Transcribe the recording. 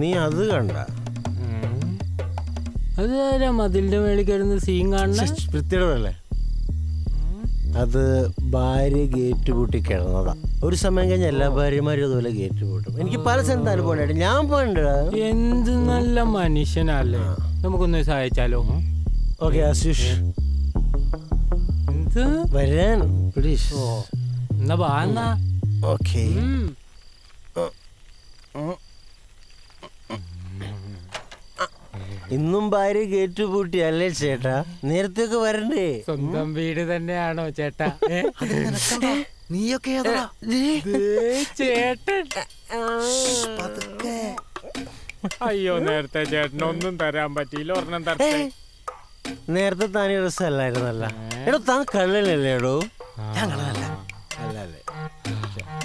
നീ അത് കണ്ട? അതാരാ മതിലിന്റെ മേളിൽ കയറുന്ന സീൻ കാണുന്ന? വൃത്തിയുള്ളതല്ലേ? അത് ഭാര്യ ഗേറ്റ് പൂട്ടി കിടന്നതാ. ഒരു സമയം കഴിഞ്ഞ എല്ലാ ഭാര്യമാരും അതുപോലെ ഗേറ്റ് പൂട്ടും. എനിക്ക് പല സ്ഥലത്ത് അനുഭവം ഉണ്ടായിട്ട് ഞാൻ പോകണ്ട. എന്ത് നല്ല മനുഷ്യനല്ലേ. നമുക്കൊന്ന് സഹായിച്ചാലോ? ഓക്കെ ആശിഷ് എന്ത് വരാൻ പ്ലീസ്. എന്നാ വാ എന്നാ. ഓക്കെ ഇന്നും ഭാര്യ ഗേറ്റ് പൂട്ടി അല്ലേ ചേട്ടാ? നേരത്തെ ഒക്കെ വരണ്ടേ? സ്വന്തം വീട് തന്നെയാണോ ചേട്ടാ? നീയൊക്കെ ചേട്ടൻ അയ്യോ, നേരത്തെ ചേട്ടൻ ഒന്നും തരാൻ പറ്റിയില്ല. ഒരെണ്ണം തരട്ടെ. നേരത്തെ താനീ ഡ്രസ് അല്ലായിരുന്നല്ല. എടോ താൻ കള്ളനല്ലേ? എടോ ഞങ്ങളല്ല. അല്ലല്ലേ?